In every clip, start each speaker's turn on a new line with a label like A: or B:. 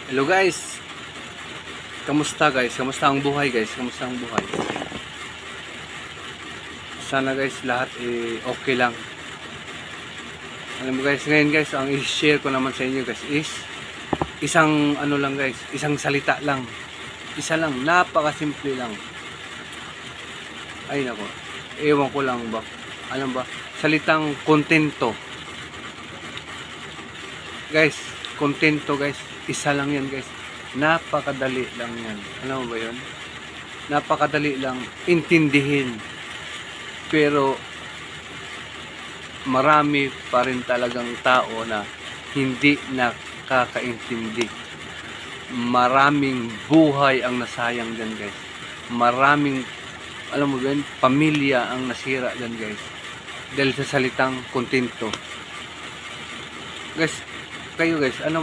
A: Hello guys. Kamusta guys? Kamusta ang buhay guys? Kamusta ang buhay? Sana guys lahat okay lang. Alam mo guys, ngayon guys, ang i-share ko naman sa inyo guys is isang ano lang guys, isang salita lang. Isa lang, napakasimple lang. Ay nako. Ewan ko lang ba. Alam ba? Salitang kontento. Guys, kontento guys. Isa lang yan guys. Napakadali lang yan. Alam mo ba yun? Napakadali lang intindihin. Pero marami pa rin talagang tao na hindi nakakaintindi. Maraming buhay ang nasayang dyan guys. Maraming, alam mo ba yun, pamilya ang nasira dyan guys. Dahil sa salitang kontento. Guys, kayo guys, ano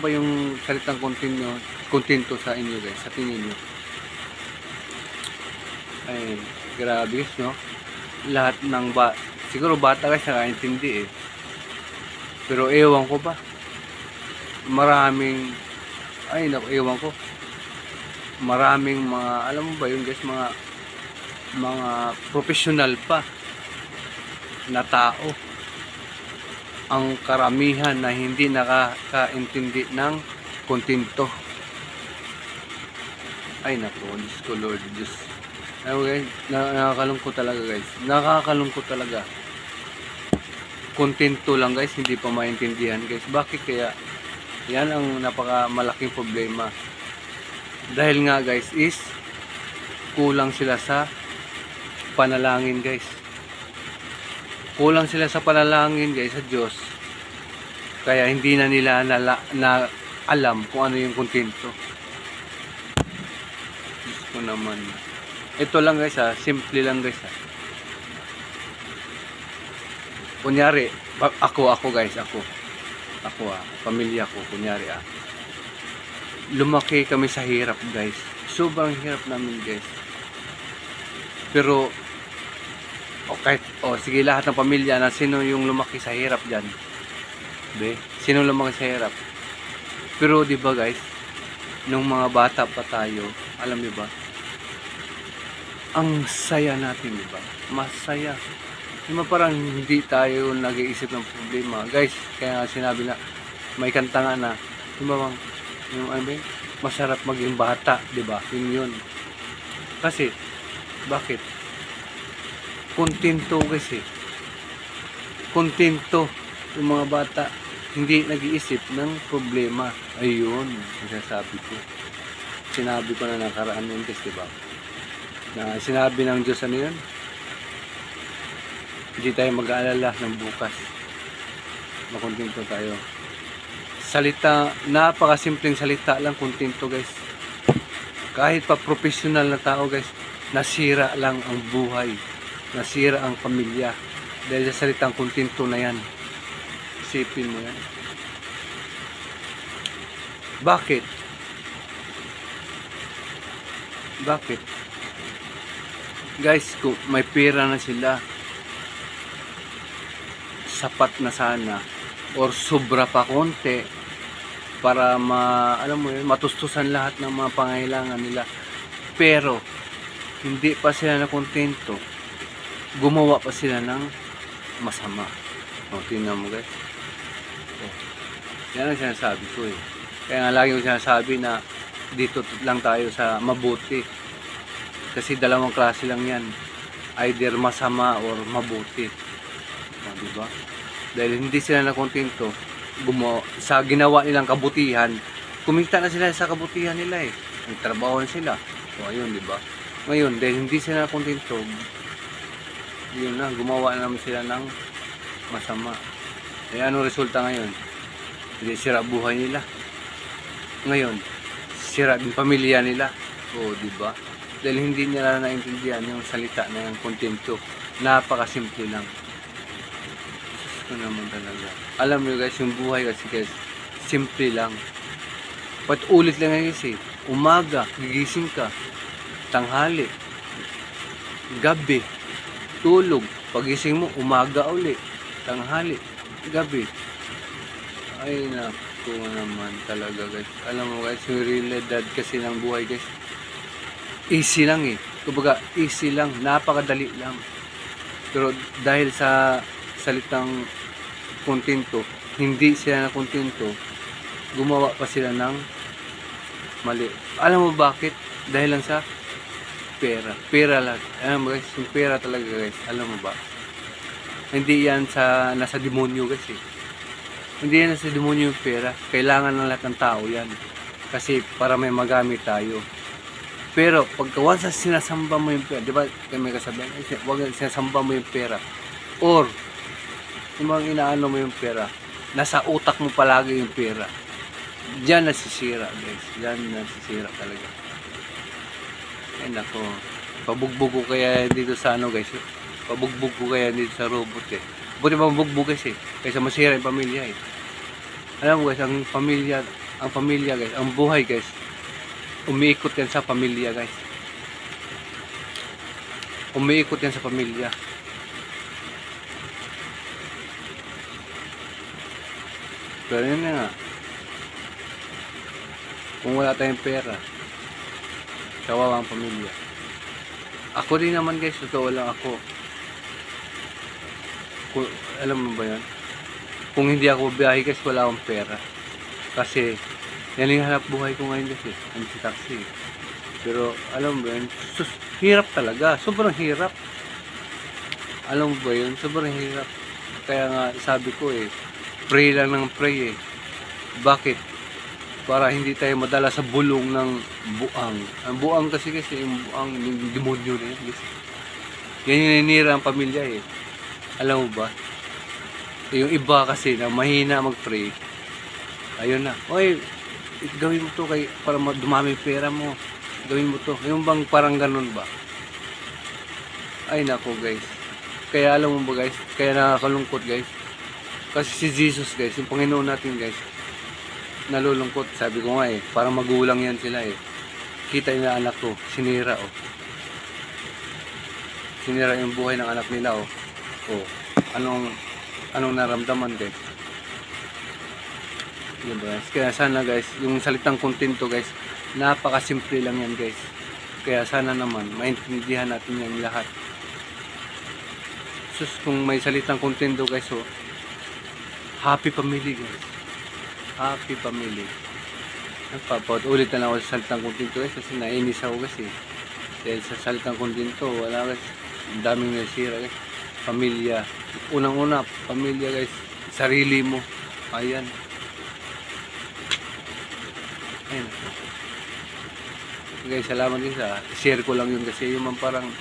A: ba yung salitang kontento sa inyo guys, sa tingin niyo? Ay, grabe guys, no? Lahat ng siguro bata guys nakaintindi eh. Pero ewan ko ba? Maraming, ay naku, ewan ko. Maraming mga, alam mo ba yun guys, mga professional pa na tao ang karamihan na hindi nakakaintindi ng kontento. Ay nako, Diyos ko Lord, Diyos. Ay, nakakalungkot talaga guys. Nakakalungkot talaga. Kontento lang guys, hindi pa maintindihan guys. Bakit kaya? Yan ang napakamalaking problema. Dahil nga guys is kulang sila sa panalangin guys. Kulang sila sa panalangin guys sa Diyos. Kaya hindi na nila na alam kung ano yung kontento. Diyos ko naman. Ito lang guys ha, simple lang guys ha. Kunyari, ako guys, ako pamilya ko, kunyari lumaki kami sa hirap guys. Sobrang hirap namin guys. Pero sige, lahat ng pamilya na sino yung lumaki sa hirap dyan? Sino lumaki sa hirap? Pero di ba guys, nung mga bata pa tayo, alam niyo ba? Ang saya natin, di ba? Masaya. Di ba parang hindi tayo nag-iisip ng problema. Guys, kaya nga sinabi na, may kanta nga na, di ba bang, yung ano ba yun? Masarap maging bata, di ba? Yun. Kasi, bakit? Kontento guys eh. Kontento yung mga bata. Hindi nag-iisip ng problema. Ayun, sasabi ko. Sinabi ko na nakaraan yun guys, diba? Na sinabi ng Diyos ano yun? Hindi tayo mag-aalala ng bukas. Makontento tayo. Salita, napakasimpleng salita lang, kontento guys. Kahit pa professional na tao guys, nasira lang ang buhay. Nasira ang pamilya dahil sa salitang kontento na yan. Isipin mo yan. Bakit? Guys, kung may pera na sila, sapat na sana or sobra pa konti para alam mo yun, matustusan lahat ng mga pangailangan nila. Pero hindi pa sila na kontento, gumawa pa sila ng masama. Tingnan mo guys. Yan ang sinasabi ko eh. Kaya nga lagi ko sinasabi na dito lang tayo sa mabuti. Kasi dalawang klase lang yan. Either masama or mabuti. Diba? Dahil hindi sila nakontento sa ginawa nilang kabutihan, kumita na sila sa kabutihan nila eh. Nagtrabaho na sila. So ayun, diba? Ngayon, dahil hindi sila nakontento, yun na, gumawa na naman sila ng masama. Eh anong resulta ngayon? Hindi, sira buhay nila. Ngayon, sira din pamilya nila. O, diba? Dahil hindi nila naintindihan yung salita na yung kontento. Napakasimple lang. Ito naman talaga. Alam mo guys, yung buhay kasi guys, simple lang. Ulit lang guys eh. Umaga, gigising ka. Tanghali. Gabi. Tulog. Pagising mo, umaga uli. Tanghali. Gabi. Ay na. ko naman talaga guys. Alam mo guys, yung realidad kasi ng buhay guys, easy lang eh. Kumbaga, easy lang, napakadali lang. Pero dahil sa salitang kontento, hindi sila na kontento, gumawa pa sila ng mali. Alam mo bakit? Dahil lang sa pera. Pera lang. Alam mo guys, yung pera talaga guys, alam mo ba? Hindi yan nasa demonyo guys eh. Hindi yan nasa demonyo yung pera. Kailangan ng lahat ng tao yan. Kasi para may magamit tayo. Pero pagka once na sinasamba mo yung pera, di ba may kasabihan, huwag sinasamba mo yung pera. Or, yung mga inaano mo yung pera, nasa utak mo palagi yung pera. Diyan nasisira guys. Diyan nasisira talaga. Ay nako. Pabugbog ko kaya dito sa ano guys. Pabugbog ko kaya dito sa robot eh. Buti pa mabugbog guys eh. Kaysa masira yung pamilya eh. Alam mo guys, ang pamilya guys, ang buhay guys, umiikot yan sa pamilya guys. Umiikot yan sa pamilya. Pero yun na nga. Kung wala tayong pera, kawawa ang pamilya. Ako din naman guys, totoo lang ako. Alam mo ba yan? Kung hindi ako biyahe guys, wala akong pera. Kasi, yan yung hanap buhay ko ngayon guys eh. Ang si taxi. Pero, alam mo ba yun? Hirap talaga. Sobrang hirap. Alam mo ba yun? Sobrang hirap. Kaya nga, sabi ko eh, pray lang ng pray eh. Bakit? Para hindi tayo madala sa bulong ng buang. Ang buang kasi yung buang, yung demonyo na yun guys. Yan yung ninira ang pamilya eh. Alam mo ba? Yung iba kasi na mahina mag-pray, ayun na, oy, gawin mo to para dumami pera mo. Gawin mo to. Yung bang parang ganun ba? Ay nako guys. Kaya alam mo ba guys, kaya nakakalungkot guys. Kasi si Jesus guys, yung Panginoon natin guys, nalulungkot. Sabi ko nga eh, parang magulang yan sila eh. Kita yung anak ko, sinira oh. Sinira yung buhay ng anak nila oh. Oh, anong naramdaman guys? Diba guys? Kaya sana guys, yung salitang kontento guys, napakasimple lang yan guys. Kaya sana naman, maintindihan natin yan lahat. Sus, kung may salitang kontento guys, oh, happy family guys. Happy family. Ulit na lang ako sa salitang kontento guys, kasi nainis ako guys eh. Dahil sa salitang kontento, wala guys, ang daming nasira guys. Pamilya. Unang-una, pamilya guys. Sarili mo. Ayan. Ayan. Guys, salamat guys ha. Share ko lang yun kasi yung parang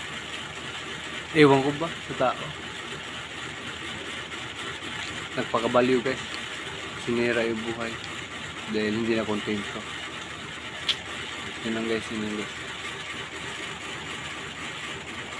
A: ewan ko ba sa tao. Nagpakabaliw guys. Sinira yung buhay. Dahil hindi na kontento. Yun lang guys, yun lang guys.